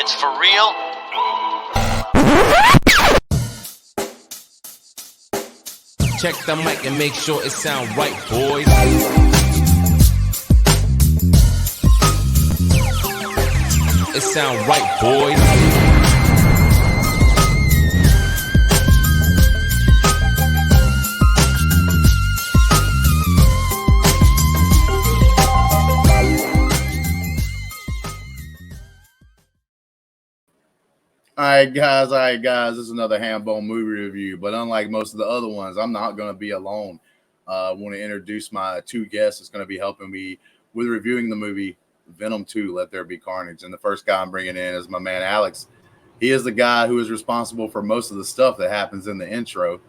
It's for real. Check the mic and make sure it sound right, boys. It sound right, boys. All right, guys. This is another Hambone movie review, but unlike most of the other ones, I'm not going to be alone. I want to introduce my two guests that's going to be helping me with reviewing the movie Venom 2, Let There Be Carnage. And the first guy I'm bringing in is my man, Alex. He is the guy who is responsible for most of the stuff that happens in the intro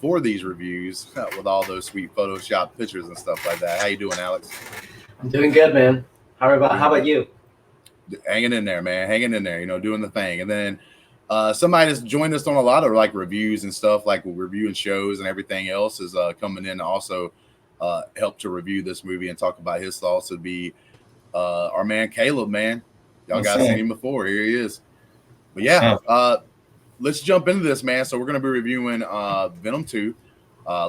for these reviews with all those sweet Photoshop pictures and stuff like that. How you doing, Alex? I'm doing good, man. How about you? Hanging in there, man. Hanging in there, doing the thing. And then somebody that's joined us on a lot of like reviews and stuff, like reviewing shows and everything else, is coming in to also help to review this movie and talk about his thoughts. Would be our man Caleb, man. Y'all guys seen him before. Here he is. But yeah, let's jump into this, man. So we're going to be reviewing Venom 2,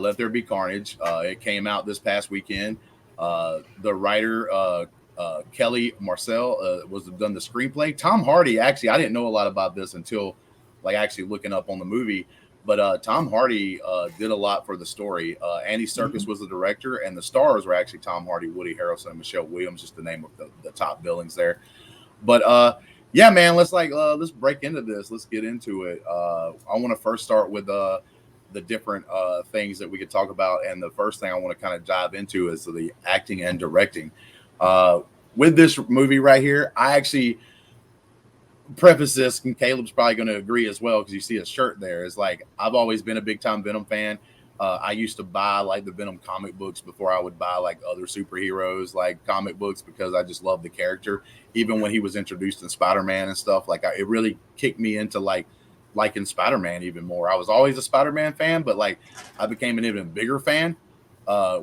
Let There Be Carnage. It came out this past weekend. The writer Kelly Marcel was done the screenplay. Tom Hardy, actually, I didn't know a lot about this until like actually looking up on the movie, but Tom Hardy did a lot for the story. Andy Serkis was the director, and the stars were actually Tom Hardy, Woody Harrelson, and Michelle Williams, just the name of the top billings there. But yeah, man, let's break into this. Let's get into it. I want to first start with the different things that we could talk about, and the first thing I want to kind of dive into is the acting and directing. With this movie right here, I actually preface this, and Caleb's probably going to agree as well because you see a shirt there. It's like I've always been a big time Venom fan. I used to buy like the Venom comic books before I would buy like other superheroes like comic books because I just love the character. Even when he was introduced in Spider-Man and stuff, like it really kicked me into liking Spider-Man even more. I was always a Spider-Man fan, but like I became an even bigger fan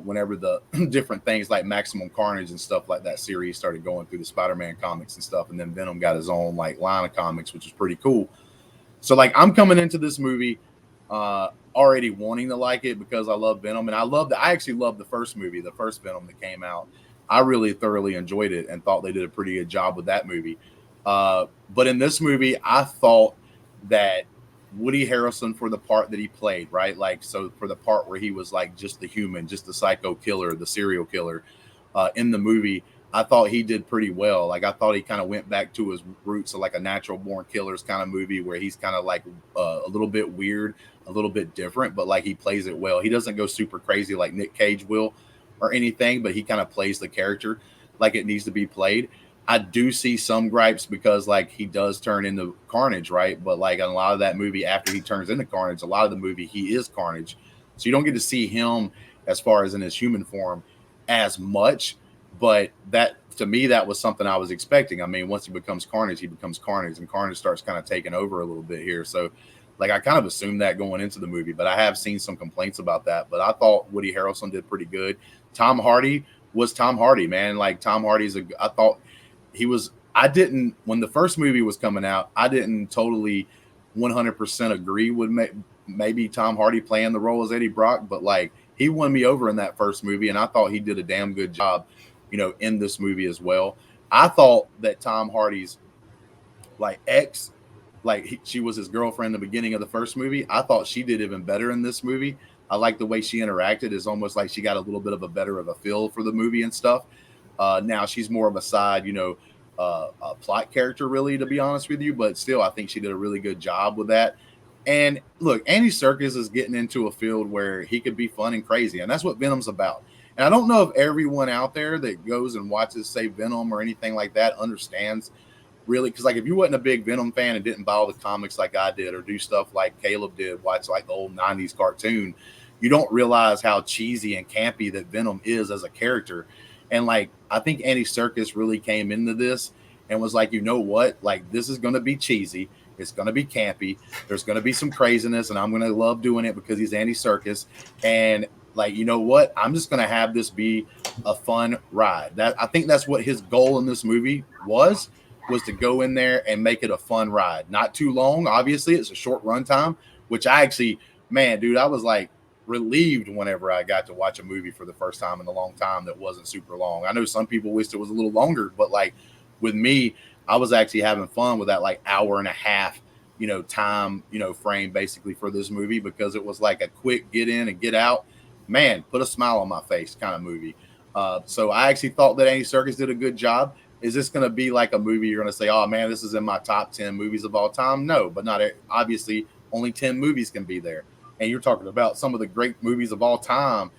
whenever the different things like Maximum Carnage and stuff like that series started going through the Spider-Man comics and stuff. And then Venom got his own like line of comics, which is pretty cool. So like I'm coming into this movie already wanting to like it because I love Venom. And I actually loved the first movie, the first Venom that came out. I really thoroughly enjoyed it and thought they did a pretty good job with that movie. But in this movie, I thought that Woody Harrelson, for the part that he played, right? Like, so for the part where he was like just the human, just the psycho killer, the serial killer in the movie, I thought he did pretty well. Like, I thought he kind of went back to his roots of like a natural born killers kind of movie where he's kind of like a little bit weird, a little bit different, but like he plays it well. He doesn't go super crazy like Nick Cage will or anything, but he kind of plays the character like it needs to be played. I do see some gripes because like he does turn into Carnage, right? But like in a lot of that movie, after he turns into Carnage, a lot of the movie he is Carnage, so you don't get to see him as far as in his human form as much. But that, to me, that was something I was expecting. I mean, once he becomes Carnage, and Carnage starts kind of taking over a little bit here. So like I kind of assumed that going into the movie, but I have seen some complaints about that. But I thought Woody Harrelson did pretty good. Tom Hardy was Tom Hardy, man. Like Tom Hardy's I thought he was, when the first movie was coming out, I didn't totally 100% agree with maybe Tom Hardy playing the role as Eddie Brock, but like he won me over in that first movie, and I thought he did a damn good job, in this movie as well. I thought that Tom Hardy's like ex, like she was his girlfriend in the beginning of the first movie. I thought she did even better in this movie. I like the way she interacted. It's almost like she got a little bit of a feel for the movie and stuff. Now she's more of a side, a plot character, really, to be honest with you. But still, I think she did a really good job with that. And look, Andy Serkis is getting into a field where he could be fun and crazy, and that's what Venom's about. And I don't know if everyone out there that goes and watches, say, Venom or anything like that understands really, because like if you wasn't a big Venom fan and didn't buy all the comics like I did or do stuff like Caleb did, watch like the old 90s cartoon, you don't realize how cheesy and campy that Venom is as a character. And like I think Andy Serkis really came into this and was like, you know what, like this is going to be cheesy, it's going to be campy, there's going to be some craziness, and I'm going to love doing it because he's Andy Serkis. And like, you know what, I'm just going to have this be a fun ride. That I think that's what his goal in this movie was. was to go in there and make it a fun ride. Not too long, obviously. It's a short runtime, which I actually, man, dude, I was like relieved whenever I got to watch a movie for the first time in a long time that wasn't super long. I know some people wished it was a little longer, but like with me, I was actually having fun with that like hour and a half, time, frame basically for this movie, because it was like a quick get in and get out, man, put a smile on my face kind of movie. So I actually thought that Andy Serkis did a good job. Is this going to be like a movie you're going to say, oh man, this is in my top 10 movies of all time? No, but not obviously only 10 movies can be there. And you're talking about some of the great movies of all time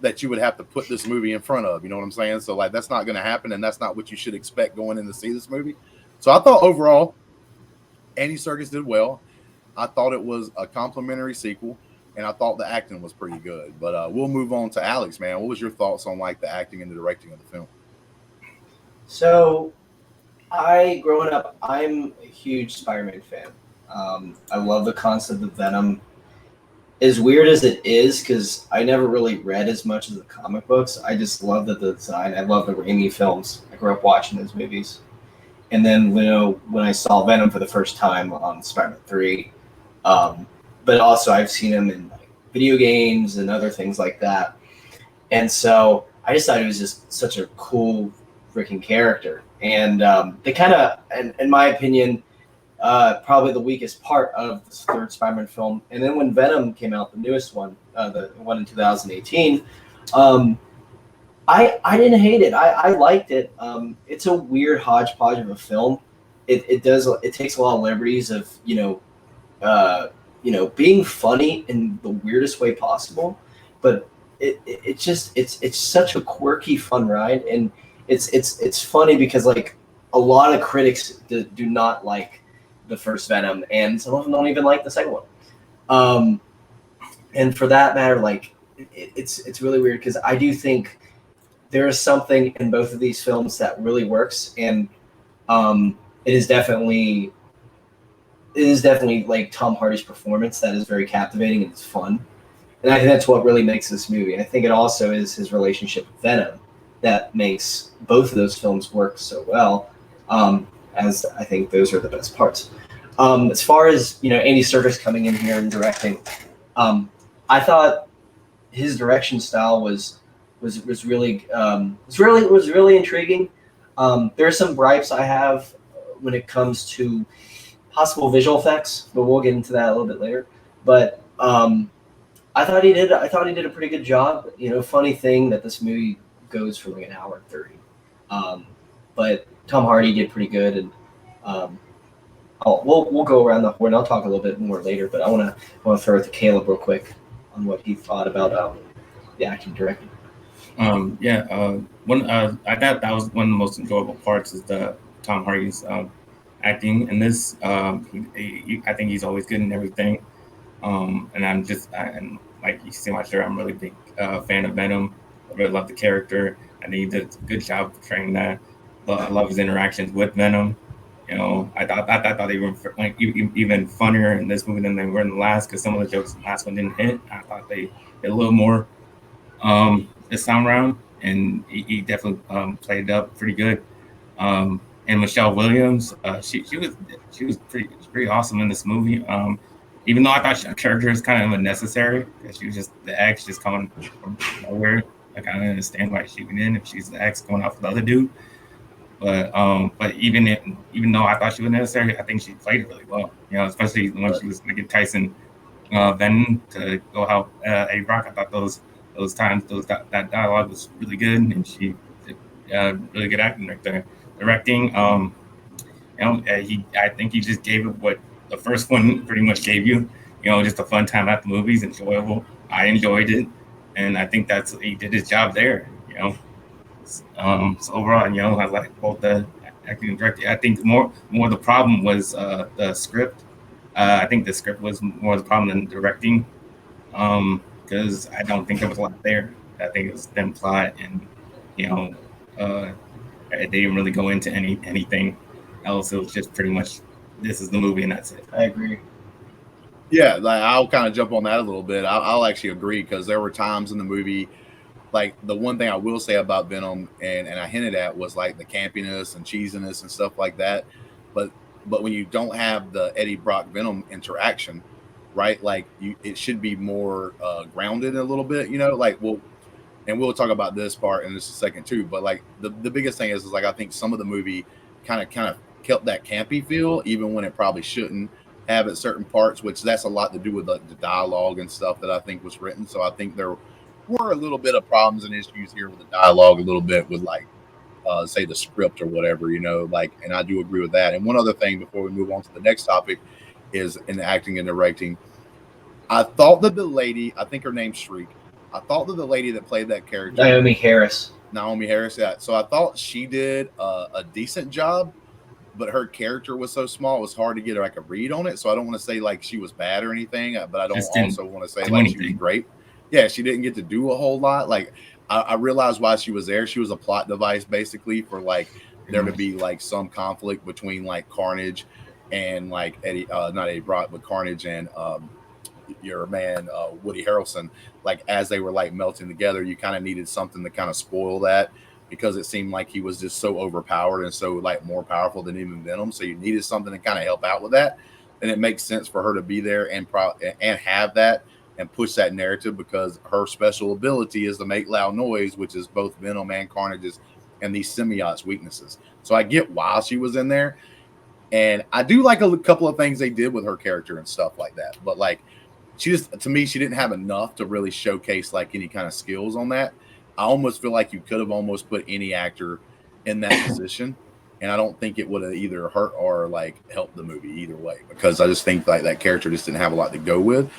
that you would have to put this movie in front of, you know what I'm saying? So like, that's not going to happen. And that's not what you should expect going in to see this movie. So I thought overall, Andy Serkis did well. I thought it was a complimentary sequel, and I thought the acting was pretty good. But we'll move on to Alex, man. What was your thoughts on like the acting and the directing of the film? So, growing up, I'm a huge Spider-Man fan. I love the concept of Venom. As weird as it is, because I never really read as much as the comic books, I just love the design. I love the Raimi films. I grew up watching those movies. And then when I saw Venom for the first time on Spider-Man 3, but also I've seen him in like video games and other things like that. And so I just thought he was just such a cool freaking character. And they kind of, in my opinion, probably the weakest part of the third Spider-Man film. And then when Venom came out, the newest one, the one in 2018, I didn't hate it. I liked it. It's a weird hodgepodge of a film. It takes a lot of liberties of being funny in the weirdest way possible, but it's such a quirky, fun ride, and it's funny because like a lot of critics do not like the first Venom, and some of them don't even like the second one. And for that matter, like it's really weird because I do think there is something in both of these films that really works, and it is definitely like Tom Hardy's performance that is very captivating and it's fun. And I think that's what really makes this movie. And I think it also is his relationship with Venom that makes both of those films work so well, as I think those are the best parts. As far as, Andy Serkis coming in here and directing, I thought his direction style was really intriguing. There are some gripes I have when it comes to possible visual effects, but we'll get into that a little bit later. But I thought he did a pretty good job. Funny thing that this movie goes for like an hour and 30, but Tom Hardy did pretty good, and we'll go around the horn. I'll talk a little bit more later, but I want to throw it to Caleb real quick on what he thought about the acting directing. I thought that was one of the most enjoyable parts is the Tom Hardy's acting in this. I think he's always good in everything. And like you see my shirt, I'm a really big fan of Venom. I really love the character. I think he did a good job portraying that. But I love his interactions with Venom. I thought they were like even funnier in this movie than they were in the last, because some of the jokes in the last one didn't hit. I thought they hit a little more this time around, and he definitely played it up pretty good. And Michelle Williams, she was pretty awesome in this movie. Even though I thought her character was kind of unnecessary, because she was just the ex just coming from nowhere. Like, I don't understand why she's in if she's the ex going off with the other dude. But even though I thought she was necessary, I think she played it really well. Especially when she was making Tyson Venom to go help A-Rock. I thought those times that dialogue was really good, and she did really good acting right there. Directing, I think he just gave it what the first one pretty much gave you. Just a fun time at the movies, enjoyable. I enjoyed it, and I think he did his job there. So overall, I like both the acting and directing. I think more the problem was the script. I think the script was more the problem than directing, because I don't think there was a lot there. I think it was thin plot, and they didn't really go into anything else. It was just pretty much, this is the movie and that's it. I agree. Yeah, like I'll kind of jump on that a little bit. I'll actually agree, because there were times in the movie like the one thing I will say about Venom, and I hinted at, was like the campiness and cheesiness and stuff like that. But when you don't have the Eddie Brock Venom interaction, right? Like it should be more grounded a little bit, like and we'll talk about this part in just a second too. But like the biggest thing is like I think some of the movie kind of kept that campy feel, even when it probably shouldn't have at certain parts, which that's a lot to do with the dialogue and stuff that I think was written. So I think there were a little bit of problems and issues here with the dialogue, a little bit with like say the script or whatever, like, and I do agree with that. And one other thing before we move on to the next topic is in the acting and directing. I thought that the lady, I think her name's Shriek, I thought that the lady that played that character, Naomi Harris, yeah. So I thought she did a decent job, but her character was so small, it was hard to get like a read on it. So I don't want to say like she was bad or anything, but I don't also want to say like she was great. Yeah, she didn't get to do a whole lot. Like I realized why she was there. She was a plot device basically for like there to be like some conflict between like Carnage and like not Eddie Brock, but Carnage and your man Woody Harrelson. Like as they were like melting together, you kind of needed something to kind of spoil that, because it seemed like he was just so overpowered and so like more powerful than even Venom. So you needed something to kind of help out with that, and it makes sense for her to be there and have that and push that narrative, because her special ability is to make loud noise, which is both Venom and Carnage's and these symbiotes' weaknesses. So I get why she was in there, and I do like a couple of things they did with her character and stuff like that. But like she just, to me, she didn't have enough to really showcase like any kind of skills on that. I almost feel like you could have almost put any actor in that position, and I don't think it would have either hurt or like helped the movie either way, because I just think like that character just didn't have a lot to go with.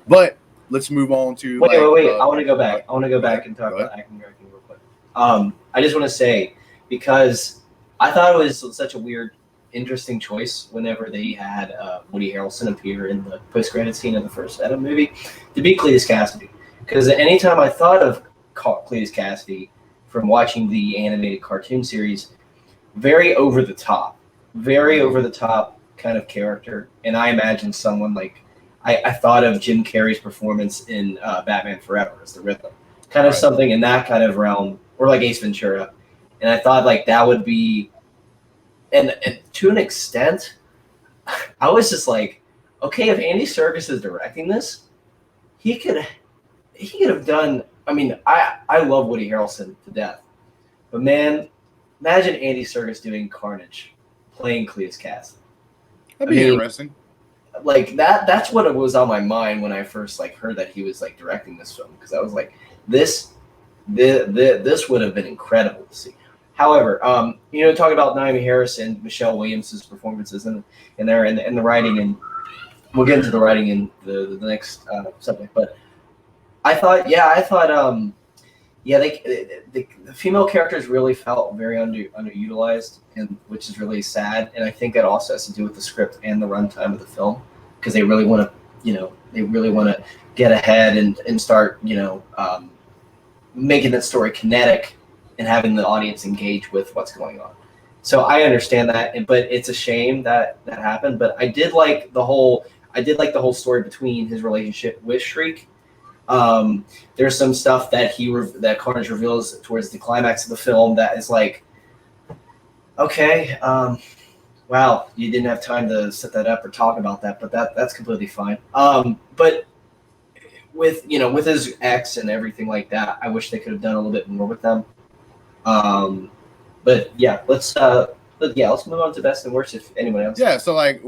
But let's move on to wait. I want to go back. I want to go back and talk about acting directing real quick. I just want to say, because I thought it was such a weird, interesting choice whenever they had Woody Harrelson appear in the post-credit scene of the first Venom movie to be Cletus Cassidy. Because anytime I thought of Cletus Cassidy from watching the animated cartoon series, very over the top kind of character, and I imagine someone like I thought of Jim Carrey's performance in Batman Forever as the Riddler, kind of something in that kind of realm, or like Ace Ventura, and I thought like that would be, and to an extent, I was just like, okay, if Andy Serkis is directing this, he could have done. I mean, I love Woody Harrelson to death, but man, imagine Andy Serkis doing Carnage, playing Cletus Cassidy. That'd be interesting. Like that's what was on my mind when I first like heard that he was like directing this film, because I was like, this would have been incredible to see. However, talking about Naomi Harris and Michelle Williams' performances in there and the writing, and we'll get into the writing in the next subject, but I thought the female characters really felt very underutilized, and which is really sad. And I think that also has to do with the script and the runtime of the film, because they really want to get ahead and start making that story kinetic and having the audience engage with what's going on. So I understand that, but it's a shame that happened. But I did like the whole story between his relationship with Shriek. There's some stuff that that Carnage reveals towards the climax of the film that is like, okay, wow, you didn't have time to set that up or talk about that, but that's completely fine. But with his ex and everything like that, I wish they could have done a little bit more with them. But yeah, let's move on to best and worst if anyone else. Yeah, so like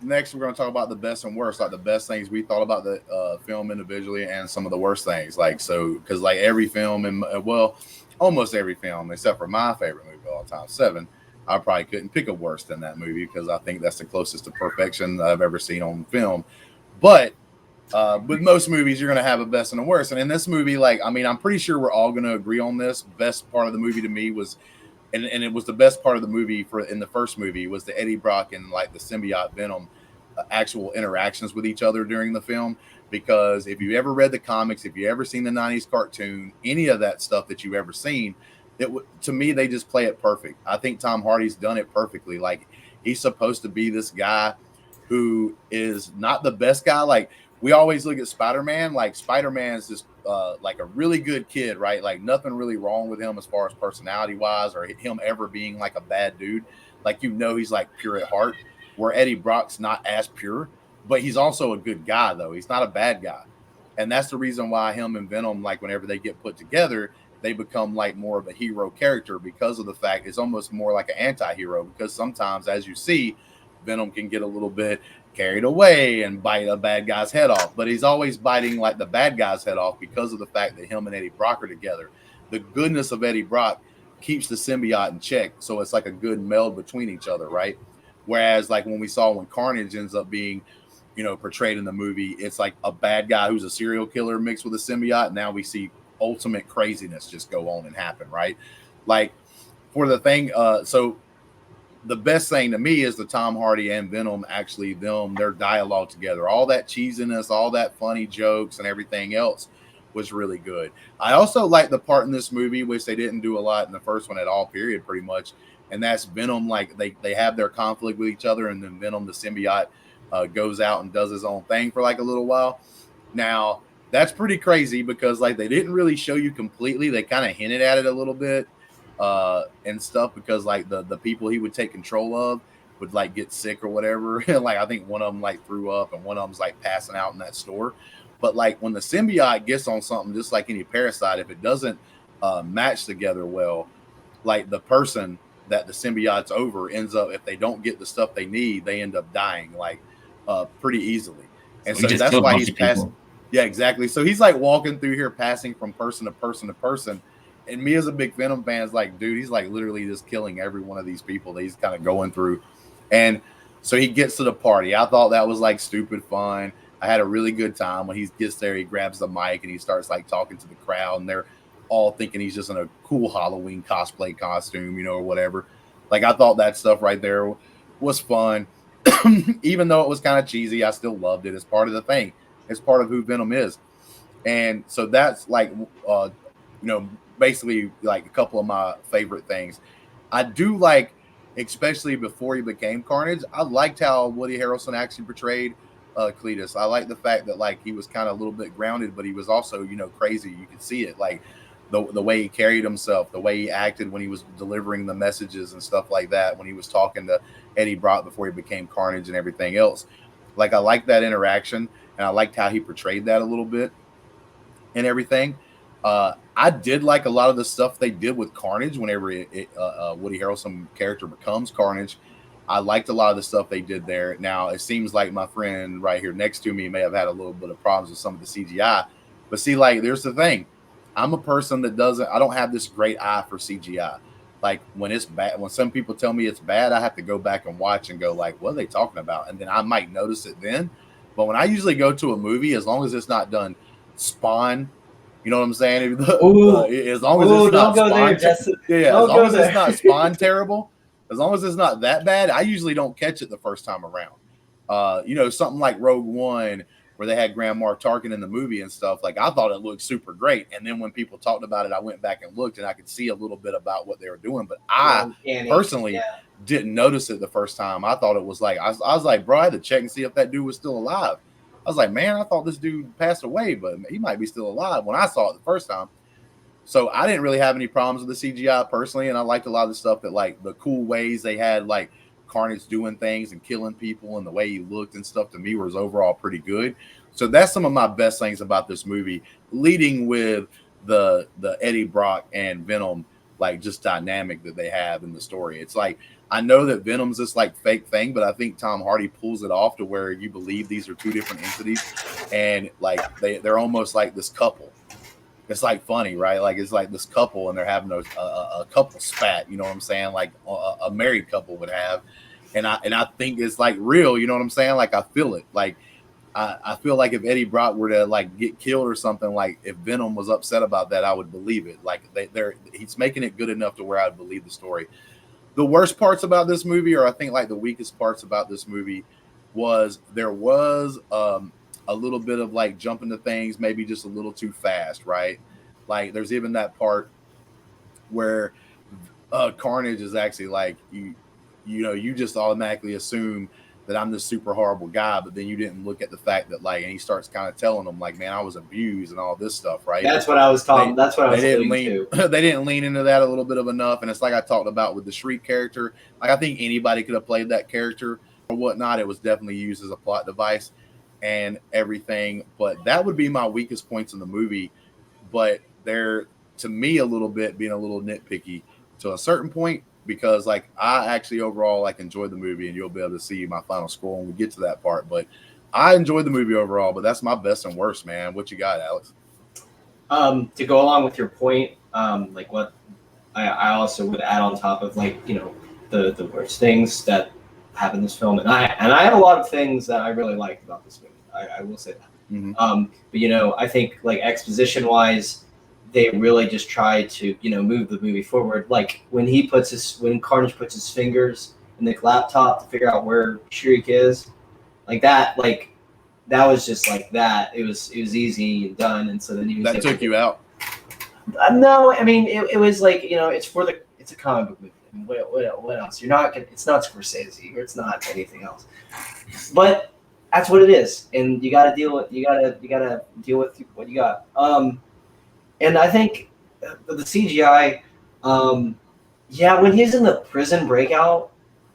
next we're going to talk about the best and worst, like the best things we thought about the film individually, and some of the worst things. Like, so because like every film, and almost every film except for my favorite movie of all time, Seven, I probably couldn't pick a worse than that movie, because I think that's the closest to perfection that I've ever seen on film. But with most movies, you're going to have a best and a worst. And in this movie, like, I mean, I'm pretty sure we're all going to agree on this. Best part of the movie to me was, and it was the best part of the movie in the first movie, was the Eddie Brock and like the symbiote Venom actual interactions with each other during the film. Because if you ever read the comics, if you ever seen the 90s cartoon, any of that stuff that you've ever seen, to me, they just play it perfect. I think Tom Hardy's done it perfectly. Like, he's supposed to be this guy who is not the best guy. Like, we always look at Spider-Man, like Spider-Man's just like a really good kid, right? Like nothing really wrong with him as far as personality wise or him ever being like a bad dude. Like, you know, he's like pure at heart, where Eddie Brock's not as pure, but he's also a good guy though. He's not a bad guy. And that's the reason why him and Venom, like whenever they get put together, they become like more of a hero character, because of the fact it's almost more like an anti-hero, because sometimes, as you see, Venom can get a little bit carried away and bite a bad guy's head off, but he's always biting like the bad guy's head off because of the fact that him and Eddie Brock are together. The goodness of Eddie Brock keeps the symbiote in check, so it's like a good meld between each other, right? Whereas like when we saw when Carnage ends up being, you know, portrayed in the movie, it's like a bad guy who's a serial killer mixed with a symbiote. Now we see ultimate craziness just go on and happen, right? Like for the thing, so the best thing to me is the Tom Hardy and Venom, actually their dialogue together, all that cheesiness, all that funny jokes and everything else was really good. I also like the part in this movie, which they didn't do a lot in the first one at all, period, pretty much. And that's Venom, like they have their conflict with each other, and then Venom, the symbiote, goes out and does his own thing for like a little while. Now, that's pretty crazy because like they didn't really show you completely. They kind of hinted at it a little bit and stuff, because like the people he would take control of would like get sick or whatever. Like I think one of them like threw up and one of them's like passing out in that store. But like when the symbiote gets on something, just like any parasite, if it doesn't match together well, like the person that the symbiote's over ends up, if they don't get the stuff they need, they end up dying like pretty easily. And so that's why he's passing. Yeah, exactly. So he's like walking through here, passing from person to person to person. And me as a big Venom fan is like, dude, he's like literally just killing every one of these people that he's kind of going through. And so he gets to the party. I thought that was like stupid fun. I had a really good time. When he gets there, he grabs the mic and he starts like talking to the crowd, and they're all thinking he's just in a cool Halloween cosplay costume, you know, or whatever. Like I thought that stuff right there was fun. Even though it was kind of cheesy, I still loved it. It's part of the thing. It's part of who Venom is. And so that's like, you know, basically like a couple of my favorite things. I do like, especially before he became Carnage, I liked how Woody Harrelson actually portrayed Cletus. I like the fact that like he was kind of a little bit grounded, but he was also, you know, crazy. You could see it, like the way he carried himself, the way he acted when he was delivering the messages and stuff like that, when he was talking to Eddie Brock before he became Carnage and everything else. Like I liked that interaction, and I liked how he portrayed that a little bit and everything. I did like a lot of the stuff they did with Carnage whenever Woody Harrelson character becomes Carnage. I liked a lot of the stuff they did there. Now, it seems like my friend right here next to me may have had a little bit of problems with some of the CGI. But see, like, there's the thing. I'm a person that I don't have this great eye for CGI. Like, when it's bad, when some people tell me it's bad, I have to go back and watch and go, like, what are they talking about? And then I might notice it then. But when I usually go to a movie, as long as it's not done Spawn, you know what I'm saying? As long as it's not Spawn, as long as it's not Spawn terrible, as long as it's not that bad, I usually don't catch it the first time around. You know, something like Rogue One, where they had Grand Moff Tarkin in the movie and stuff, like I thought it looked super great. And then when people talked about it, I went back and looked, and I could see a little bit about what they were doing. But I personally didn't notice it the first time. I thought it was like, I was like, bro, I had to check and see if that dude was still alive. I was like, man, I thought this dude passed away, but he might be still alive when I saw it the first time. So I didn't really have any problems with the CGI personally, and I liked a lot of the stuff that, like, the cool ways they had, like, Carnage doing things and killing people, and the way he looked and stuff to me was overall pretty good. So that's some of my best things about this movie, leading with the Eddie Brock and Venom, like, just dynamic that they have in the story. It's like, I know that Venom's this like fake thing, but I think Tom Hardy pulls it off to where you believe these are two different entities, and like they're almost like this couple. It's like funny, right? Like it's like this couple, and they're having a couple spat. You know what I'm saying? Like a married couple would have, and I think it's like real. You know what I'm saying? Like I feel it. Like I feel like if Eddie Brock were to like get killed or something, like if Venom was upset about that, I would believe it. Like he's making it good enough to where I'd believe the story. The worst parts about this movie, or I think like the weakest parts about this movie, was there was a little bit of like jumping to things, maybe just a little too fast, right? Like there's even that part where Carnage is actually like you know, you just automatically assume that I'm this super horrible guy, but then you didn't look at the fact that like, and he starts kind of telling them like, man, I was abused and all this stuff, right? That's what I was talking. That's what I was didn't alluding lean, to. They didn't lean into that a little bit of enough, and it's like I talked about with the Shriek character. Like I think anybody could have played that character or whatnot. It was definitely used as a plot device and everything, but that would be my weakest points in the movie. But they're, to me, a little bit being a little nitpicky to a certain point, because like I actually overall like enjoyed the movie, and you'll be able to see my final score when we get to that part. But I enjoyed the movie overall, but that's my best and worst, man. What you got, Alex? To go along with your point, like what I also would add on top of, like, you know, the worst things that happen in this film, and I have a lot of things that I really liked about this movie. I will say that. Mm-hmm. But you know, I think like exposition wise, they really just try to, you know, move the movie forward. Like when Carnage puts his fingers in the laptop to figure out where Shriek is, like that was just like that. It was easy and done. And so then he was that took you out. No, I mean it was like, you know, it's a comic book movie. I mean, what else? It's not Scorsese or it's not anything else. But that's what it is, and you gotta deal with what you got. And I think the CGI, yeah, when he's in the prison breakout,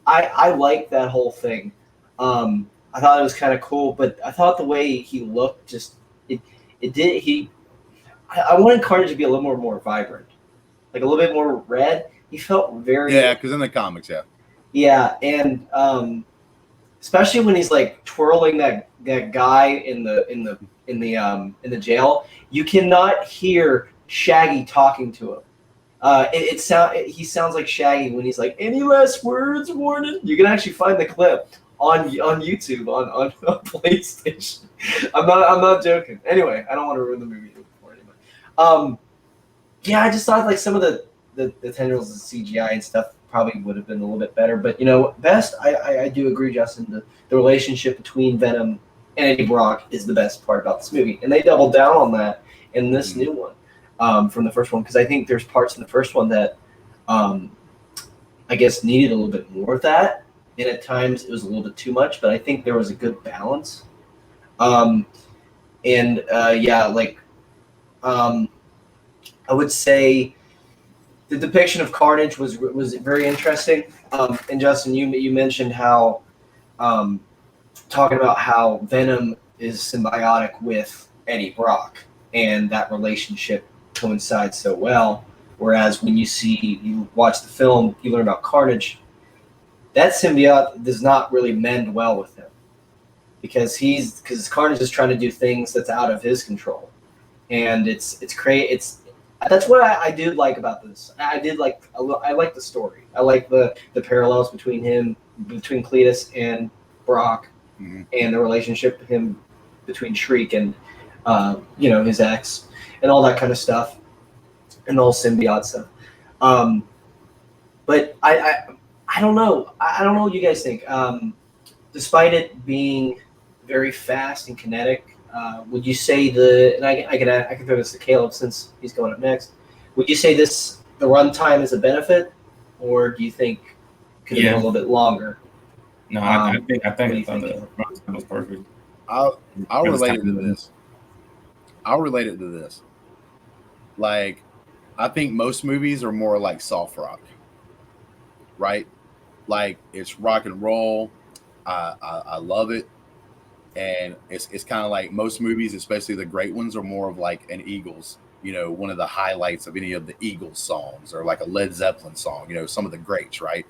I like that whole thing. I thought it was kind of cool, but I thought the way he looked, just I wanted Carnage to be a little more vibrant, like a little bit more red. He felt very, because in the comics, and especially when he's like twirling that guy in the jail, you cannot hear Shaggy talking to him. He sounds like Shaggy when he's like, "Any last words, Warden?" You can actually find the clip on YouTube on PlayStation. I'm not joking. Anyway, I don't want to ruin the movie for anyone. Yeah, I just thought like some of the tendrils of CGI and stuff probably would have been a little bit better. But you know, best I do agree, Justin. The relationship between Venom and Eddie Brock is the best part about this movie, and they doubled down on that in this new one from the first one, because I think there's parts in the first one that I guess needed a little bit more of that, and at times it was a little bit too much. But I think there was a good balance. I would say the depiction of Carnage was very interesting. And Justin, you mentioned how talking about how Venom is symbiotic with Eddie Brock, and that relationship coincides so well. Whereas when you watch the film, you learn about Carnage, that symbiote does not really mend well with him, because Carnage is trying to do things that's out of his control, and that's what I do like about this. I like the story. I like the parallels between Cletus and Brock, and the relationship between Shriek and his ex, and all that kind of stuff, and the whole symbiote stuff. But I don't know. I don't know what you guys think. Despite it being very fast and kinetic, would you say and I can throw this to Caleb since he's going up next. Would you say the runtime is a benefit, or do you think it could have been a little bit longer? No, I think the runtime was perfect. I'll relate it to this. I'll relate it to this. Like, I think most movies are more like soft rock, right? Like, it's rock and roll. I love it. And it's kind of like most movies, especially the great ones, are more of like an Eagles, one of the highlights of any of the Eagles songs, or like a Led Zeppelin song, some of the greats, right?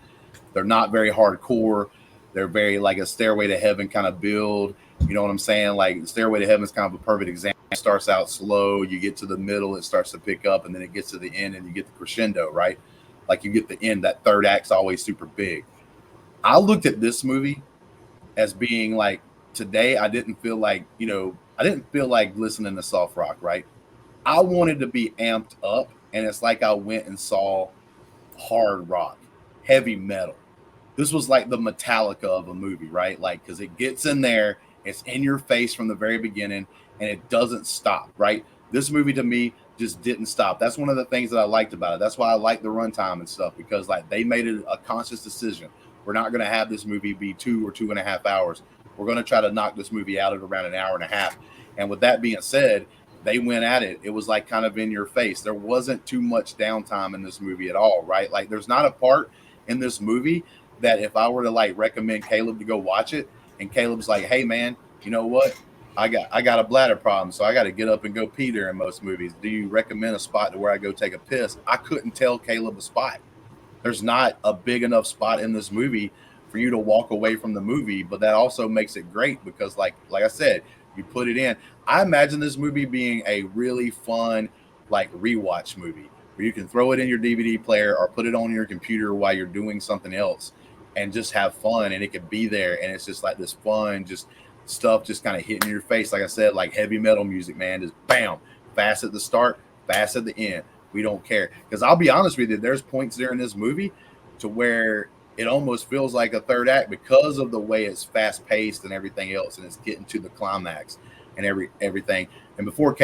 They're not very hardcore. They're very like a Stairway to Heaven kind of build. You know what I'm saying? Like, Stairway to Heaven is kind of a perfect example. It starts out slow. You get to the middle, it starts to pick up, and then it gets to the end and you get the crescendo, right? Like, you get the end, that third act's always super big. I looked at this movie as being like, today I didn't feel like listening to soft rock, right? I wanted to be amped up, and it's like I went and saw hard rock, heavy metal. This was like the Metallica of a movie, right? Like, because it gets in there, it's in your face from the very beginning, and it doesn't stop, right? This movie to me just didn't stop. That's one of the things that I liked about it. That's why I like the runtime and stuff, because like they made it a conscious decision. We're not going to have this movie be 2 or 2.5 hours. We're going to try to knock this movie out at around an hour and a half. And with that being said, they went at it. It was like kind of in your face. There wasn't too much downtime in this movie at all, right? Like there's not a part in this movie that if I were to like recommend Caleb to go watch it and Caleb's like, hey man, you know what? I got a bladder problem, so I got to get up and go pee during most movies. Do you recommend a spot to where I go take a piss? I couldn't tell Caleb a spot. There's not a big enough spot in this movie for you to walk away from the movie, but that also makes it great because like I said, you put it in. I imagine this movie being a really fun like rewatch movie where you can throw it in your DVD player or put it on your computer while you're doing something else and just have fun, and it could be there, and it's just like this fun just stuff just kind of hitting your face. Like I said, like heavy metal music, man, just bam, fast at the start, fast at the end. We don't care. Because I'll be honest with you, there's points there in this movie to where it almost feels like a third act because of the way it's fast paced and everything else, and it's getting to the climax and everything. And before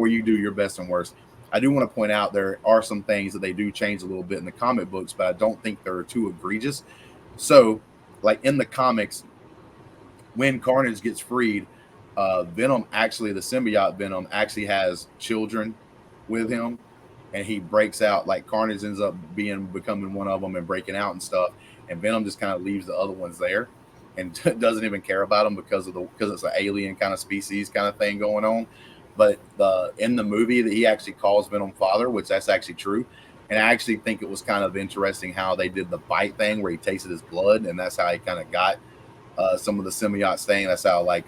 you do your best and worst, I do want to point out there are some things that they do change a little bit in the comic books, but I don't think they're too egregious. So, like in the comics, when Carnage gets freed, Venom actually, the symbiote Venom actually has children with him, and he breaks out. Like Carnage ends up becoming one of them and breaking out and stuff, and Venom just kind of leaves the other ones there and doesn't even care about them because it's an alien kind of species kind of thing going on. But in the movie that he actually calls Venom father, which that's actually true. And I actually think it was kind of interesting how they did the bite thing where he tasted his blood, and that's how he kind of got some of the symbiote staying. That's how like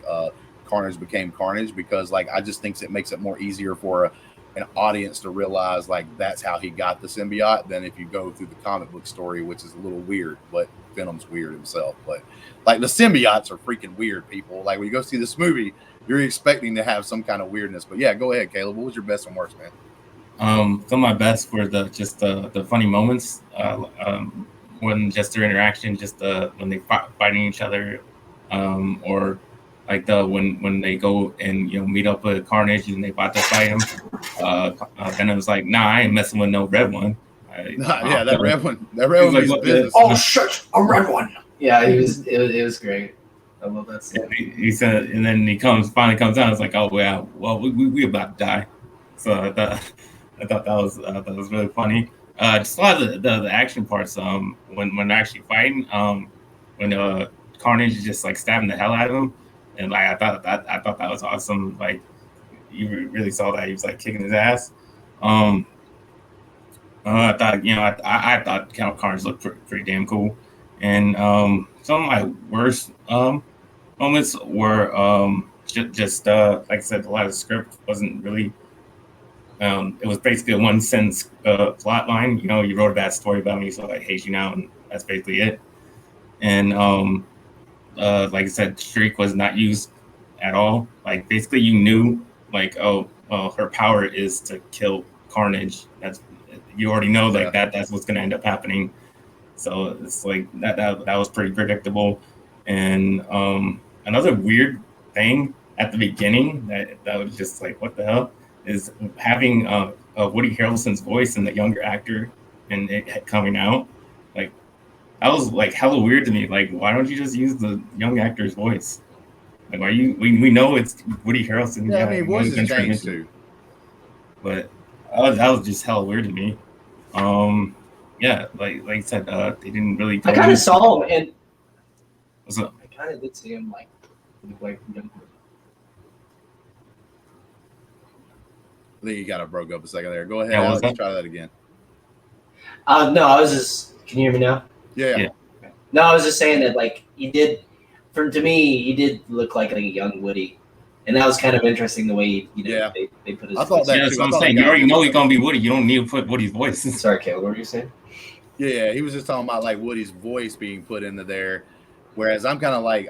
Carnage became Carnage, because like I just think it makes it more easier for an audience to realize like that's how he got the symbiote than if you go through the comic book story, which is a little weird. But Venom's weird himself. But like the symbiotes are freaking weird, people. Like when you go see this movie, you're expecting to have some kind of weirdness. But yeah, go ahead, Caleb. What was your best and worst, man? Some of my best were the funny moments, more than just their interaction, just when they fighting each other, or like when they go and meet up with Carnage and they about to fight him. Venom's like, nah, I ain't messing with no red one. That red one was like, business. Oh shit, a red one. Yeah, it was great. I love that stuff. He said, and then finally comes out. It's like, oh yeah, well we about to die. So I thought that was really funny. Just a lot of the action parts. When they're actually fighting. When Carnage is just like stabbing the hell out of him, and like I thought that was awesome. Like you really saw that he was like kicking his ass. I thought I thought Count Carnage looked pretty damn cool. And some of my worst moments were just like I said, a lot of the script wasn't really. It was basically a one sentence plot line. You wrote a bad story about me, so I hate you now, and that's basically it. And like I said, Shriek was not used at all. Like basically, you knew like, oh, well, her power is to kill Carnage. You already know like that's what's gonna end up happening. So it's like that was pretty predictable. And another weird thing at the beginning that was just like, what the hell, is having Woody Harrelson's voice and the younger actor and it coming out. Like that was like hella weird to me. Like, why don't you just use the young actor's voice? Like, why we know it's Woody Harrelson. Yeah, I mean, voices change too. But that was just hella weird to me. Yeah, like I said, they didn't really. I kind of saw him, and what's up? I kind of did see him like away from him. I think you kind of broke up a second there. Go ahead, Alex, try that again. No, I was just. Can you hear me now? Yeah. No, I was just saying that like he did. To me, he did look like a young Woody, and that was kind of interesting the way they put his. I thought that. Yeah, that's what I'm saying. You already know he's gonna be Woody. You don't need to put Woody's voice. Sorry, Caleb, what were you saying? Yeah, he was just talking about like Woody's voice being put into there. Whereas I'm kind of like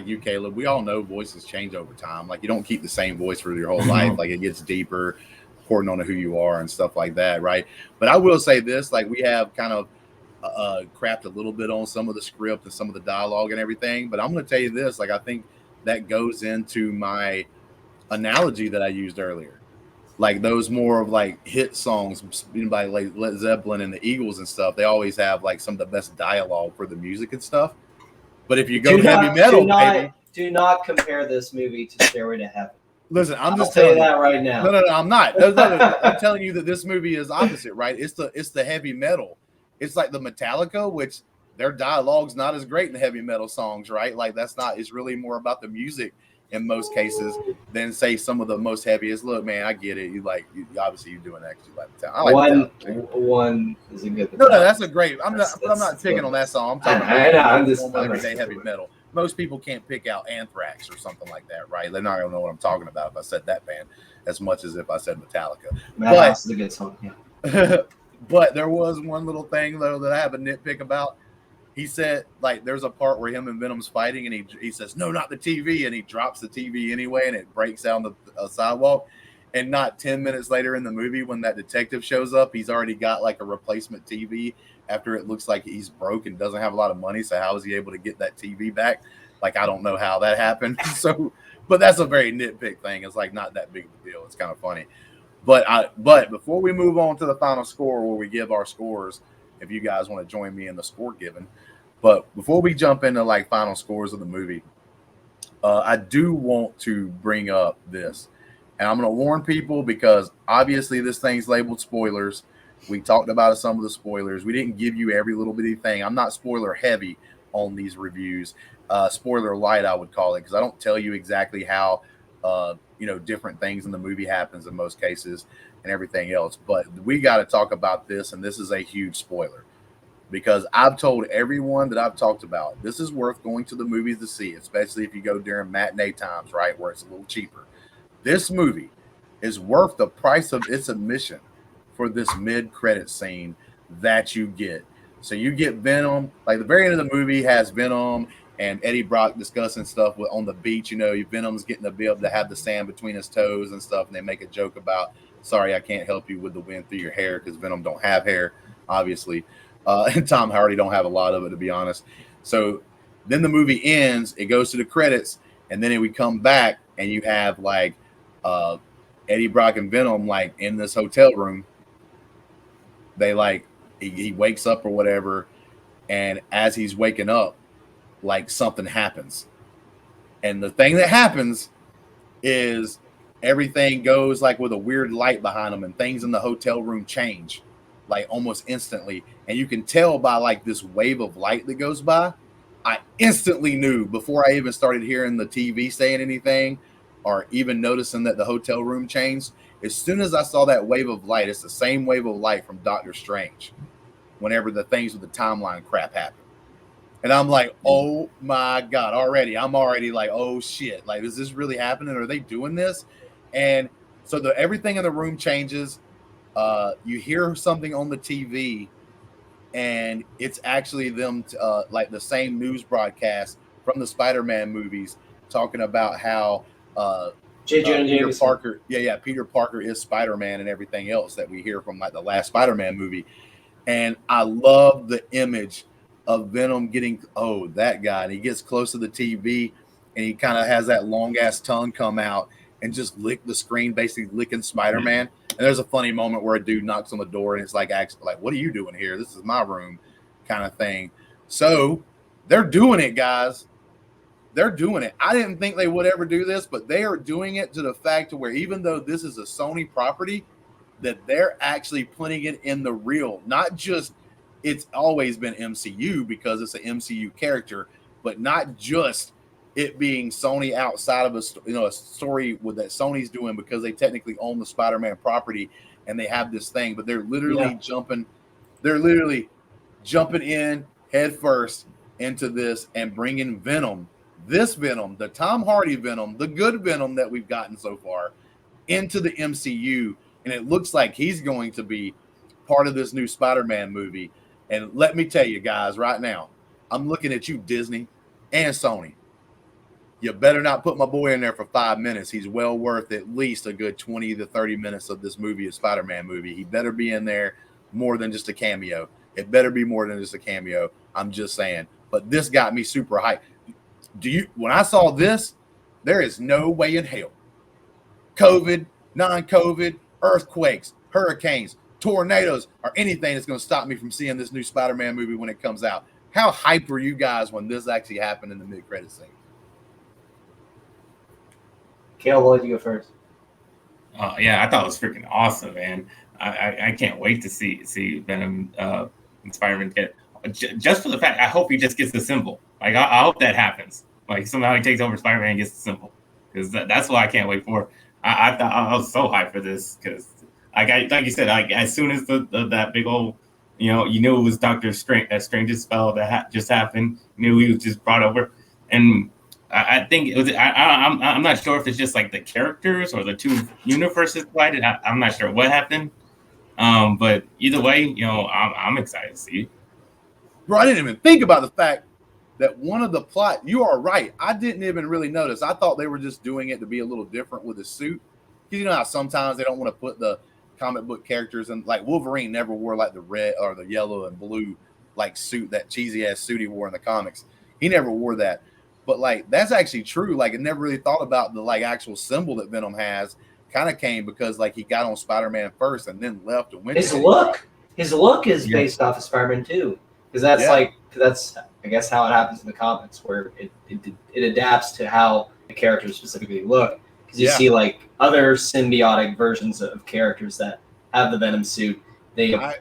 you, Caleb. We all know voices change over time. Like you don't keep the same voice for your whole life. Like it gets deeper, according on who you are and stuff like that, right? But I will say this: like we have kind of crapped a little bit on some of the script and some of the dialogue and everything. But I'm going to tell you this: like I think that goes into my analogy that I used earlier. like those more of like hit songs by like Led Zeppelin and the Eagles and stuff, they always have like some of the best dialogue for the music and stuff. But if you go heavy metal, baby, do not compare this movie to Stairway to Heaven. listen, I'm just telling telling you that right now. No, I'm not. No, I'm telling you that this movie is opposite, right? It's the heavy metal. It's like the Metallica, which their dialogue's not as great in the heavy metal songs, right? Like that's not. It's really more about the music in most cases than say some of the most heaviest. Look, man, I get it. You obviously you're doing that because you like Metallica. I like one is a good. No, that's a great. I'm not picking on that song. I'm talking about everyday heavy metal. Most people can't pick out Anthrax or something like that, right? They're not gonna know what I'm talking about if I said that band as much as if I said Metallica. Madhouse is a good song, yeah. But there was one little thing though that I have a nitpick about. He said, like, there's a part where him and Venom's fighting, and he says, "No, not the TV," and he drops the TV anyway, and it breaks down the sidewalk. And not 10 minutes later in the movie, when that detective shows up, he's already got like a replacement TV after it looks like he's broke and doesn't have a lot of money. So how is he able to get that TV back? Like, I don't know how that happened. So, but that's a very nitpick thing. It's like not that big of a deal. It's kind of funny. But before we move on to the final score where we give our scores, if you guys want to join me in the score giving, but before we jump into like final scores of the movie, I do want to bring up this. And I'm going to warn people because obviously this thing's labeled spoilers. We talked about some of the spoilers. We didn't give you every little bitty thing. I'm not spoiler heavy on these reviews. Spoiler light, I would call it, because I don't tell you exactly how, different things in the movie happens in most cases and everything else. But we got to talk about this, and this is a huge spoiler. Because I've told everyone that I've talked about, this is worth going to the movies to see, especially if you go during matinee times, right, where it's a little cheaper. This movie is worth the price of its admission for this mid-credit scene that you get. So you get Venom, like the very end of the movie has Venom and Eddie Brock discussing stuff on the beach. Venom's getting to be able to have the sand between his toes and stuff, and they make a joke about, sorry, I can't help you with the wind through your hair because Venom don't have hair, obviously. And Tom Hardy don't have a lot of it, to be honest. So then the movie ends, it goes to the credits, and then we come back, and you have like Eddie Brock and Venom like in this hotel room. They like he wakes up or whatever, and as he's waking up, like something happens. And the thing that happens is everything goes like with a weird light behind them, and things in the hotel room change like almost instantly. And you can tell by like this wave of light that goes by. I instantly knew before I even started hearing the TV saying anything or even noticing that the hotel room changed. As soon as I saw that wave of light, it's the same wave of light from Doctor Strange whenever the things with the timeline crap happen. And I'm like, oh my God, I'm already like, oh shit, like, is this really happening? Are they doing this? And so everything in the room changes. You hear something on the TV, and it's actually them, like the same news broadcast from the Spider-Man movies, talking about how Peter Parker, Peter Parker is Spider-Man and everything else that we hear from like the last Spider-Man movie. And I love the image of Venom getting, that guy, and he gets close to the TV, and he kind of has that long ass tongue come out and just lick the screen, basically licking Spider-Man. And there's a funny moment where a dude knocks on the door, and it's like, actually, like, what are you doing here? This is my room, kind of thing. So they're doing it, guys. They're doing it. I didn't think they would ever do this, but they are doing it to the fact to where even though this is a Sony property, that they're actually putting it in the real, not just it's always been MCU because it's an MCU character, but not just it being Sony outside of a story with that Sony's doing because they technically own the Spider-Man property and they have this thing, but they're literally jumping in head first into this and bringing Venom, this Venom, the Tom Hardy Venom, the good Venom that we've gotten so far, into the MCU. And it looks like he's going to be part of this new Spider-Man movie. And let me tell you guys right now, I'm looking at you, Disney and Sony. You better not put my boy in there for 5 minutes. He's well worth at least a good 20 to 30 minutes of this movie, a Spider-Man movie. He better be in there more than just a cameo. It better be more than just a cameo. I'm just saying. But this got me super hyped. When I saw this, there is no way in hell. COVID, non-COVID, earthquakes, hurricanes, tornadoes, or anything that's going to stop me from seeing this new Spider-Man movie when it comes out. How hyped were you guys when this actually happened in the mid-credit scene? Kale, we'll let you go first. Yeah, I thought it was freaking awesome, man. I can't wait to see Venom and Spider-Man get, just for the fact, I hope he just gets the symbol. Like, I hope that happens. Like, somehow he takes over Spider-Man and gets the symbol. Because that's what I can't wait for. I thought I was so hyped for this because, like you said, like as soon as that big old, you knew it was Doctor Strange's spell that just happened. You knew he was just brought over, and I think it was. I'm not sure if it's just like the characters or the two universes collided. I'm not sure what happened, but either way, I'm excited to see. Bro, I didn't even think about the fact that one of the plot, you are right. I didn't even really notice. I thought they were just doing it to be a little different with the suit. Because you know how sometimes they don't want to put the comic book characters in, like Wolverine never wore like the red or the yellow and blue like suit, that cheesy ass suit he wore in the comics. He never wore that. But like that's actually true. Like I never really thought about the like actual symbol that Venom has. Kind of came because like he got on Spider-Man first and then left and went. His look is based off of Spider-Man 2. Because that's I guess how it happens in the comics, where it adapts to how the characters specifically look. Because you see like other symbiotic versions of characters that have the Venom suit. I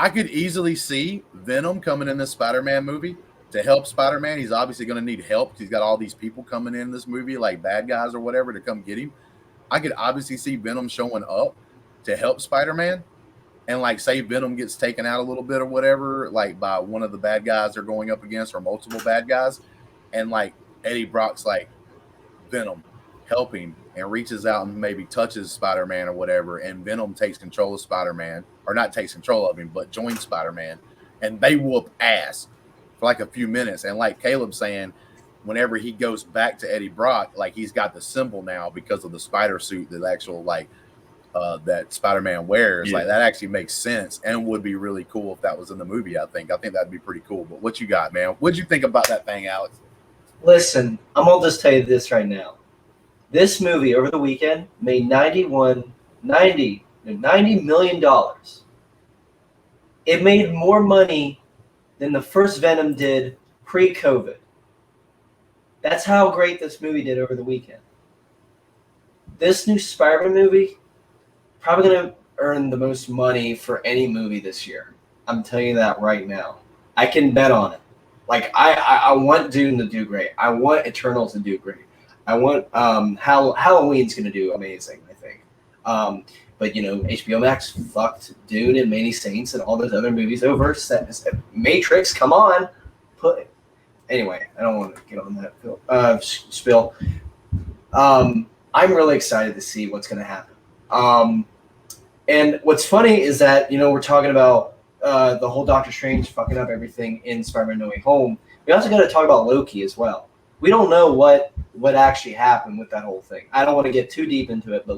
could easily see Venom coming in this Spider-Man movie to help Spider-Man. He's obviously going to need help because he's got all these people coming in this movie, like bad guys or whatever, to come get him. I could obviously see Venom showing up to help Spider-Man. And like say Venom gets taken out a little bit or whatever, like by one of the bad guys they're going up against or multiple bad guys. And like Eddie Brock's like Venom helping and reaches out and maybe touches Spider-Man or whatever. And Venom takes control of Spider-Man, or not takes control of him, but joins Spider-Man. And they whoop ass for like a few minutes. And like Caleb's saying, whenever he goes back to Eddie Brock, like he's got the symbol now because of the spider suit, the actual like that Spider-Man wears. Like that actually makes sense and would be really cool if that was in the movie. I think that'd be pretty cool. But what you got, man? What'd you think about that thing, Alex? Listen, I'm gonna just tell you this right now. This movie over the weekend made $90 million. It made more money than the first Venom did pre-COVID. That's how great this movie did over the weekend. This new Spider-Man movie probably going to earn the most money for any movie this year. I'm telling you that right now. I can bet on it. Like, I want Dune to do great. I want Eternal to do great. I want Halloween's going to do amazing, I think. But, HBO Max fucked Dune and Many Saints and all those other movies over. Matrix, come on. Anyway, I don't want to get on that spill. I'm really excited to see what's going to happen. And what's funny is that, we're talking about the whole Doctor Strange fucking up everything in Spider-Man No Way Home. We also got to talk about Loki as well. We don't know what actually happened with that whole thing. I don't want to get too deep into it, but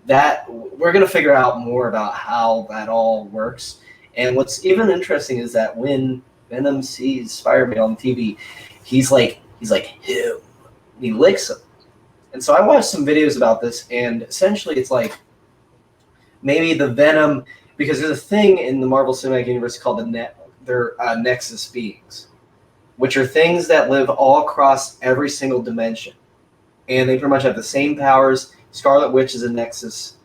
that we're going to figure out more about how that all works. And what's even interesting is that when Venom sees Spider-Man on TV, he's like him. And he licks him. And so I watched some videos about this, and essentially it's like maybe the Venom, because there's a thing in the Marvel Cinematic Universe called they're Nexus beings, which are things that live all across every single dimension. And they pretty much have the same powers. Scarlet Witch is a Nexus.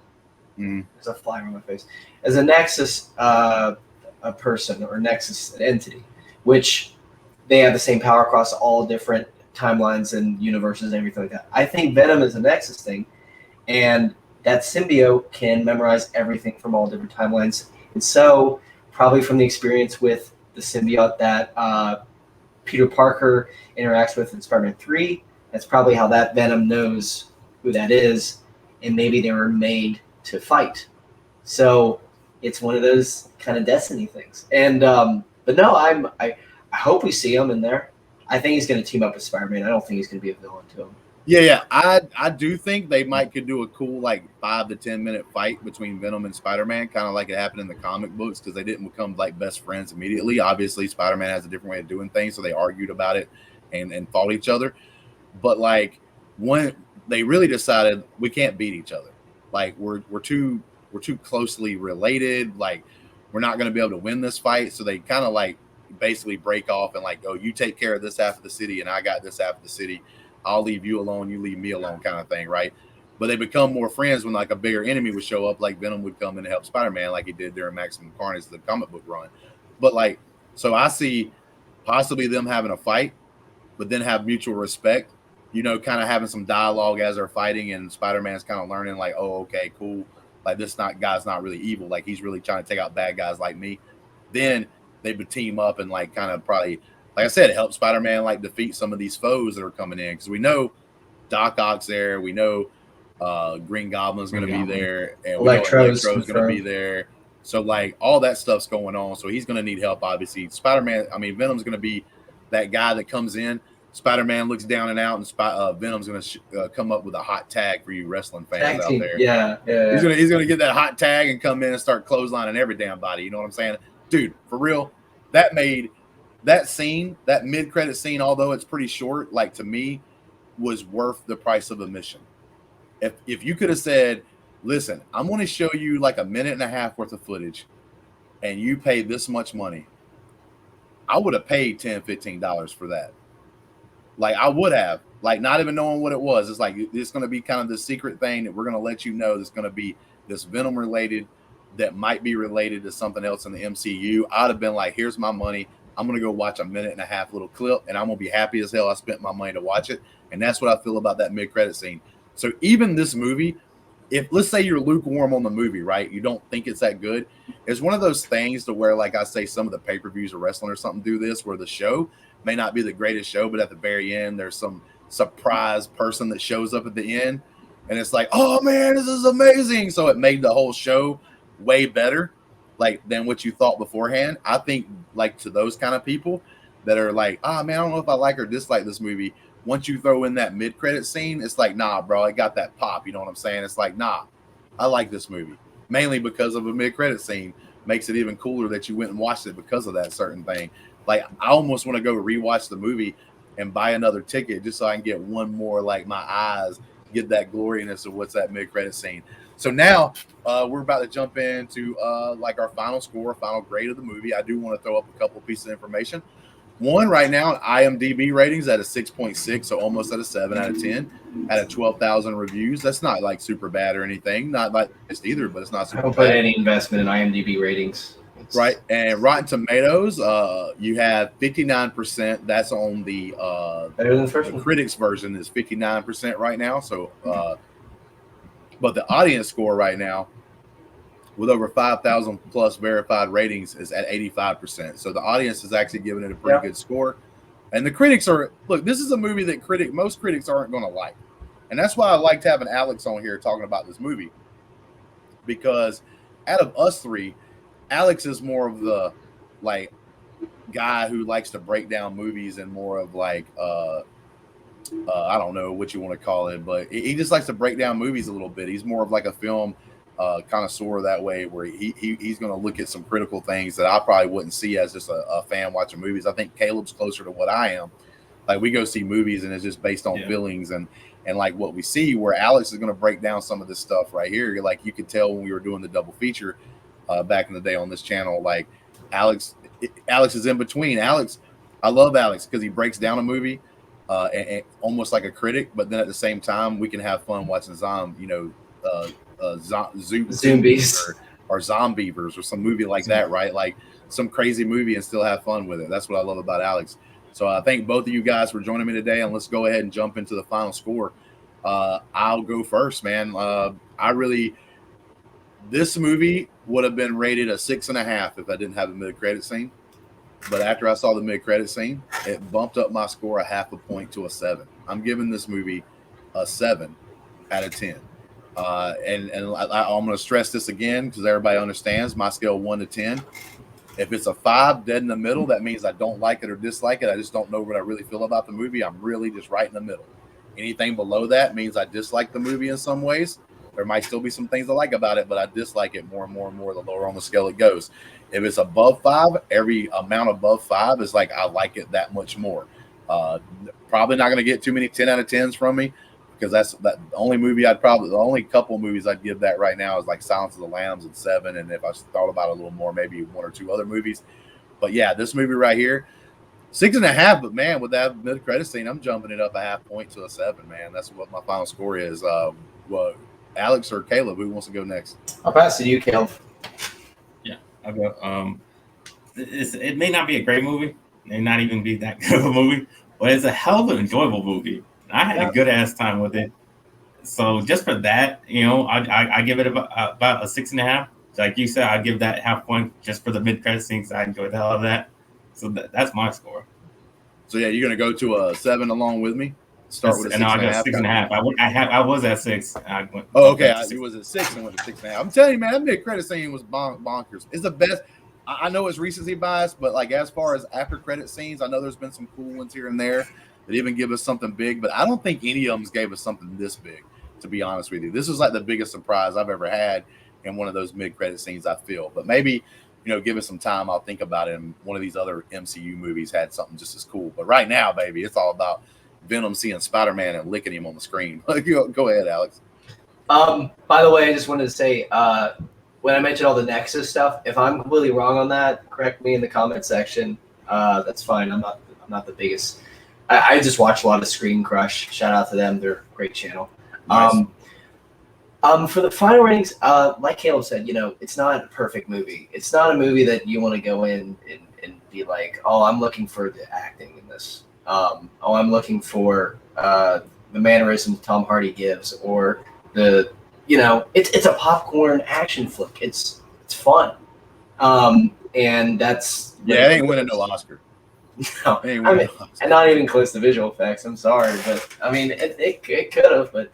There's a fly on my face. As a Nexus a person or Nexus entity, which they have the same power across all different timelines and universes and everything like that. I think Venom is a Nexus thing, and that symbiote can memorize everything from all different timelines. And so, probably from the experience with the symbiote that Peter Parker interacts with in Spider-Man 3, that's probably how that Venom knows who that is, and maybe they were made to fight. So, it's one of those kind of destiny things. And but no, I hope we see him in there. I think he's going to team up with Spider-Man. I don't think he's going to be a villain to him. Yeah. I do think they could do a cool 5 to 10 minute fight between Venom and Spider-Man, kind of like it happened in the comic books, because they didn't become best friends immediately. Obviously, Spider-Man has a different way of doing things, so they argued about it and fought each other. But when they really decided we can't beat each other. Like we're too closely related. Like we're not going to be able to win this fight. So they kind of like basically break off and like, oh, you take care of this half of the city and I got this half of the city. I'll leave you alone, you leave me alone, kind of thing, right? But they become more friends when like a bigger enemy would show up, like Venom would come in to help Spider-Man, like he did during Maximum Carnage, the comic book run. But like, so I see possibly them having a fight, but then have mutual respect, you know, kind of having some dialogue as they're fighting, and Spider-Man's kind of learning like, oh, okay, cool. Like this guy's not really evil. Like he's really trying to take out bad guys like me. Then they would team up and like kind of probably, like I said, help Spider-Man like defeat some of these foes that are coming in. Because we know Doc Ock's there. We know Green Goblin's going to be there. And we know Electro's going to be there. So like all that stuff's going on. So he's going to need help, obviously. Venom's going to be that guy that comes in. Spider-Man looks down and out, and Venom's going to come up with a hot tag for you wrestling fans out there. Yeah. He's gonna get that hot tag and come in and start clotheslining every damn body. You know what I'm saying, dude? For real, that made that scene, that mid-credit scene, although it's pretty short, like to me, was worth the price of admission. If you could have said, "Listen, I'm going to show you like a minute and a half worth of footage, and you pay this much money," I would have paid $10, $15 for that. Like I would have, like not even knowing what it was. It's like it's going to be kind of the secret thing that we're going to let you know. That's going to be this Venom related, that might be related to something else in the MCU. I'd have been like, "Here's my money. I'm going to go watch a minute and a half little clip, and I'm going to be happy as hell I spent my money to watch it." And that's what I feel about that mid-credit scene. So even this movie, if let's say you're lukewarm on the movie, right? You don't think it's that good. It's one of those things to where, like I say, some of the pay-per-views of wrestling or something do this, where the show may not be the greatest show, but at the very end, there's some surprise person that shows up at the end, and it's like, oh man, this is amazing. So it made the whole show way better, like than what you thought beforehand. I think like to those kind of people that are like, oh man, I don't know if I like or dislike this movie. Once you throw in that mid-credit scene, it's like, nah, bro, I got that pop. You know what I'm saying? It's like, nah, I like this movie. Mainly because of a mid-credit scene. Makes it even cooler that you went and watched it because of that certain thing. Like, I almost want to go rewatch the movie and buy another ticket just so I can get one more, like, my eyes, get that gloriness of what's that mid-credit scene. So now we're about to jump into, like, our final score, final grade of the movie. I do want to throw up a couple pieces of information. One, right now, IMDb ratings at a 6.6, so almost at a 7 out of 10, out of 12,000 reviews. That's not like super bad or anything. Not like it's either, but it's not super bad. I don't put any investment in IMDb ratings. Right. And Rotten Tomatoes, you have 59%. That's on the better than the first one. Critics version is 59% right now. So, but the audience score right now, with over 5,000 plus verified ratings, is at 85%. So the audience is actually giving it a pretty good score. And the critics are, look, this is a movie that most critics aren't going to like. And that's why I liked having Alex on here talking about this movie. Because out of us three, Alex is more of the like guy who likes to break down movies and more of like, I don't know what you want to call it, but he just likes to break down movies a little bit. He's more of like a film connoisseur that way, where he's going to look at some critical things that I probably wouldn't see as just a fan watching movies. I think Caleb's closer to what I am. Like we go see movies and it's just based on feelings and like what we see, where Alex is going to break down some of this stuff right here. Like you could tell when we were doing the double feature back in the day on this channel, like Alex is in between. I love Alex because he breaks down a movie and almost like a critic, but then at the same time we can have fun watching zombies or Zombievers or some movie like that, right? Like some crazy movie and still have fun with it. That's what I love about Alex. So I thank both of you guys for joining me today, and let's go ahead and jump into the final score. I'll go first, man. This movie would have been rated a 6.5 if I didn't have a mid-credit scene. But after I saw the mid-credit scene, it bumped up my score 0.5 point to a 7. I'm giving this movie a 7 out of 10. And I'm going to stress this again because everybody understands my scale 1 to 10. If it's a 5, dead in the middle, that means I don't like it or dislike it. I just don't know what I really feel about the movie. I'm really just right in the middle. Anything below that means I dislike the movie in some ways. There might still be some things I like about it, but I dislike it more and more and more the lower on the scale it goes. If it's above 5, every amount above 5 is like I like it that much more. Probably not going to get too many 10 out of 10s from me. because that's the only couple movies I'd give that right now is like Silence of the Lambs and Seven, and if I thought about it a little more, maybe one or two other movies. But yeah, this movie right here, 6.5. But man, with that mid-credit scene, I'm jumping it up a half point to a 7. Man, that's what my final score is. Alex or Caleb, who wants to go next? I'll pass it to you, Caleb. Yeah, I'll go. It may not be a great movie, it may not even be that good of a movie, but it's a hell of an enjoyable movie. I had a good ass time with it. So just for that, I give it about a 6.5. Like you said, I give that half point just for the mid-credit scenes. I enjoyed the hell of that. So that's my score. So yeah, you're gonna go to a 7 along with me. Start with a 6.5. No, I got 6.5. I was at 6. Okay. You was at 6 and went to 6.5. I'm telling you, man, that mid-credit scene was bonkers. It's the best. I know it's recency bias, but like as far as after credit scenes, I know there's been some cool ones here and there that even give us something big, but I don't think any of them gave us something this big, to be honest with you. This was like the biggest surprise I've ever had in one of those mid-credit scenes, I feel. But maybe, give it some time, I'll think about it, and one of these other MCU movies had something just as cool. But right now, baby, it's all about Venom seeing Spider-Man and licking him on the screen. Go ahead, Alex. By the way, I just wanted to say, when I mentioned all the Nexus stuff, if I'm completely wrong on that, correct me in the comment section. That's fine. I'm not the biggest. I just watch a lot of Screen Crush. Shout out to them. They're a great channel. Nice. For the final ratings, like Caleb said, it's not a perfect movie. It's not a movie that you want to go in and be like, oh, I'm looking for the acting in this. I'm looking for the mannerisms Tom Hardy gives, or it's a popcorn action flick. It's fun. And that's it ain't winning no Oscar. No, and not even close to visual effects. I'm sorry, but I mean, it could have. But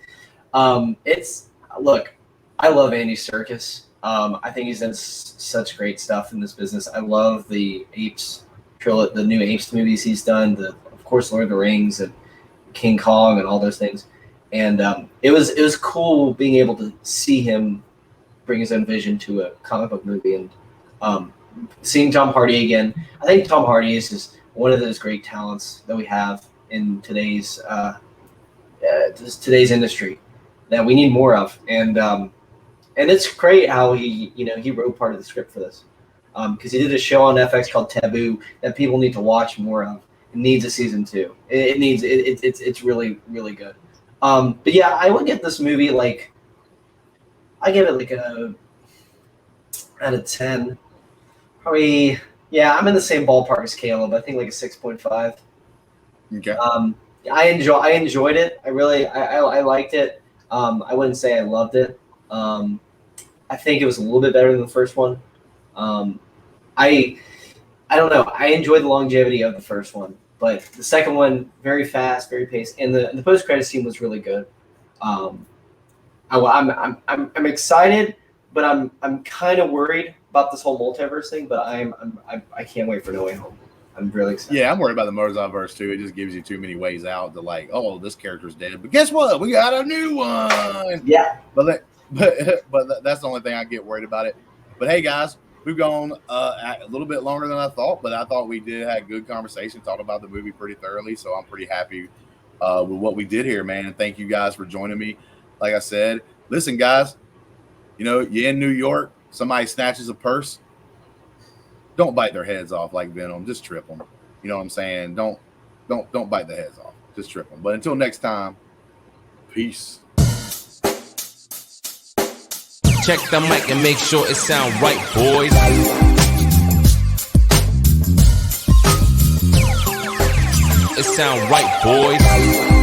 look, I love Andy Serkis. I think he's done such great stuff in this business. I love the Apes trilogy, the new Apes movies he's done. Of course, Lord of the Rings and King Kong and all those things. And it was cool being able to see him bring his own vision to a comic book movie, and seeing Tom Hardy again. I think Tom Hardy is just one of those great talents that we have in today's industry that we need more of, and it's great how he wrote part of the script for this, because he did a show on FX called Taboo that people need to watch more of. It needs a season 2. It's really, really good. But yeah, I would get this movie I give it like a out of 10. Probably, yeah, I'm in the same ballpark as Caleb. I think like a 6.5. Okay. I enjoyed it. I liked it. I wouldn't say I loved it. I think it was a little bit better than the first one. I don't know. I enjoyed the longevity of the first one, but the second one, very fast, very paced, and the post credit scene was really good. I'm excited, but I'm kind of worried about this whole multiverse thing. But I can't wait for No Way Home. I'm really excited. Yeah, I'm worried about the multiverse too. It just gives you too many ways out to like, oh, this character's dead, but guess what? We got a new one. Yeah, but that's the only thing I get worried about it. But hey, guys, we've gone a little bit longer than I thought, but I thought we did have good conversation, talked about the movie pretty thoroughly. So I'm pretty happy with what we did here, man. And thank you guys for joining me. Like I said, listen, guys, you're in New York, somebody snatches a purse. Don't bite their heads off like Venom. Just trip them. You know what I'm saying? Don't bite their heads off. Just trip them. But until next time, peace. Check the mic and make sure it sound right, boys. It sound right, boys.